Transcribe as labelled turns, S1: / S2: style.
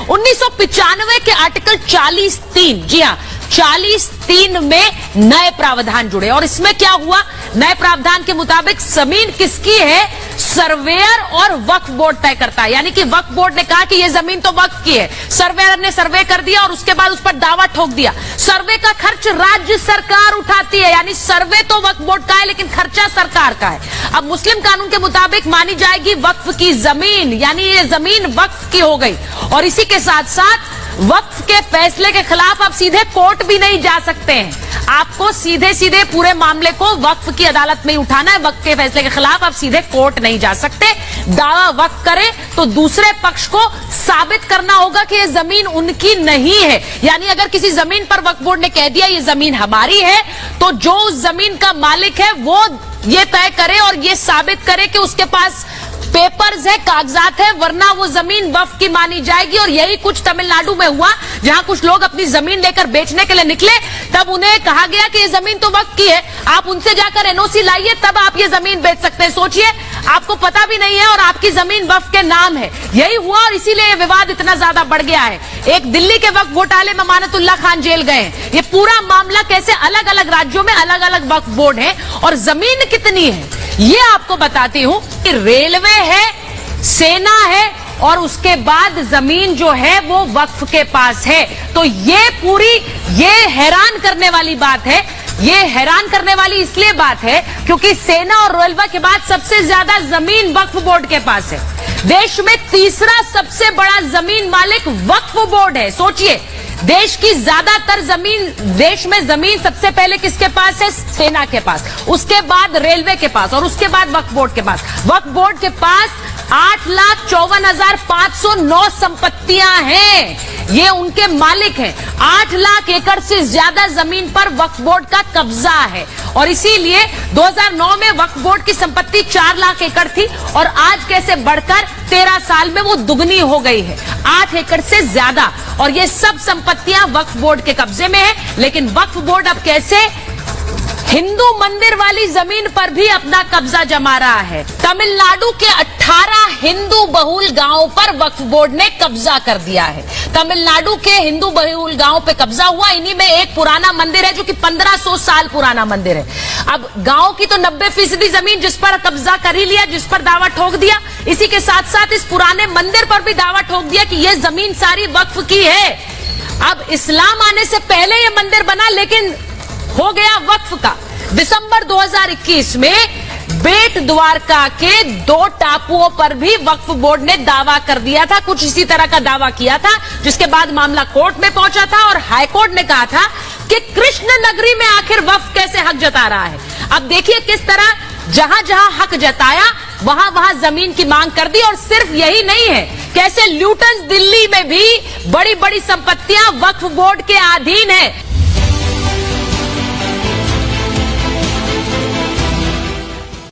S1: 1995 के आर्टिकल 40(3), जी हाँ 40(3) में नए प्रावधान जुड़े और इसमें क्या हुआ, नए प्रावधान के मुताबिक जमीन किसकी है, सर्वेयर और वक्फ बोर्ड तय करता है। यानी कि वक्फ बोर्ड ने कहा कि यह जमीन तो वक्फ की है, सर्वेयर ने सर्वे कर दिया और उसके बाद उस पर दावा ठोक दिया। सर्वे का खर्च राज्य सरकार उठाती है, यानी सर्वे तो वक्फ बोर्ड का है लेकिन खर्चा सरकार का है। अब मुस्लिम कानून के मुताबिक मानी जाएगी वक्फ की जमीन, यानी ये जमीन वक्फ की हो गई। और इसी के साथ साथ वक्फ के फैसले के खिलाफ आप सीधे कोर्ट भी नहीं जा सकते हैं, आपको सीधे सीधे पूरे मामले को वक्फ की अदालत में उठाना है। वक्फ के फैसले के खिलाफ आप सीधे कोर्ट नहीं जा सकते। दावा वक्फ करे तो दूसरे पक्ष को साबित करना होगा कि यह जमीन उनकी नहीं है। यानी अगर किसी जमीन पर वक्फ बोर्ड ने कह दिया ये जमीन हमारी है, तो जो उस जमीन का मालिक है वो ये तय करे और ये साबित करे कि उसके पास पेपर्स है, कागजात है, वरना वो जमीन वक्फ की मानी जाएगी। और यही कुछ तमिलनाडु में हुआ, जहां कुछ लोग अपनी जमीन लेकर बेचने के लिए निकले, तब उन्हें कहा गया कि ये जमीन तो वक्फ की है, आप उनसे जाकर एनओसी लाइए तब आप ये जमीन बेच सकते हैं। सोचिए, आपको पता भी नहीं है और आपकी जमीन वक्फ के नाम है। यही हुआ और इसीलिए ये विवाद इतना ज्यादा बढ़ गया है। एक दिल्ली के वक्फ घोटाले में अमानतुल्लाह खान जेल गए हैं। ये पूरा मामला कैसे अलग अलग राज्यों में अलग अलग वक्फ बोर्ड है और जमीन कितनी है ये आपको बताती हूं कि रेलवे है, सेना है और उसके बाद जमीन जो है वो वक्फ के पास है। तो ये हैरान करने वाली बात है। ये हैरान करने वाली इसलिए बात है क्योंकि सेना और रेलवे के बाद सबसे ज्यादा जमीन वक्फ बोर्ड के पास है। देश में तीसरा सबसे बड़ा जमीन मालिक वक्फ बोर्ड है। सोचिए, देश की ज्यादातर जमीन, देश में जमीन सबसे पहले किसके पास है, सेना के पास, उसके बाद रेलवे के पास और उसके बाद वक्फ बोर्ड के पास। वक्फ बोर्ड के पास 8,54,509 संपत्तियां हैं, ये उनके मालिक हैं। 8 लाख एकड़ से ज्यादा जमीन पर वक्फ बोर्ड का कब्जा है और इसीलिए 2009 में वक्फ बोर्ड की संपत्ति 4 लाख एकड़ थी और आज कैसे बढ़कर 13 साल में वो दुगनी हो गई है, 8 एकड़ से ज्यादा। और ये सब संपत्तियां वक्फ बोर्ड के कब्जे में है। लेकिन वक्फ बोर्ड अब कैसे हिंदू मंदिर वाली जमीन पर भी अपना कब्जा जमा रहा है। तमिलनाडु के 18 हिंदू बहुल गांवों पर वक्फ बोर्ड ने कब्जा कर दिया है। तमिलनाडु के हिंदू बहुल गांवों पे कब्जा हुआ। इन्हीं में एक पुराना मंदिर है जो कि 1500 साल पुराना मंदिर है। अब गांव की तो 90% जमीन जिस पर कब्जा कर ही लिया, जिस पर दावा ठोक दिया, इसी के साथ साथ इस पुराने मंदिर पर भी दावा ठोक दिया कि यह जमीन सारी वक्फ की है। अब इस्लाम आने से पहले यह मंदिर बना लेकिन हो गया वक्फ का। दिसंबर 2021 में बेट द्वारका के 2 टापुओं पर भी वक्फ बोर्ड ने दावा कर दिया था, कुछ इसी तरह का दावा किया था, जिसके बाद मामला कोर्ट में पहुंचा था और हाईकोर्ट ने कहा था कि कृष्ण नगरी में आखिर वक्फ कैसे हक जता रहा है। अब देखिए किस तरह जहां जहां हक जताया वहां वहां जमीन की मांग कर दी। और सिर्फ यही नहीं है, कैसे ल्यूटन दिल्ली में भी बड़ी बड़ी संपत्तियां वक्फ बोर्ड के अधीन है।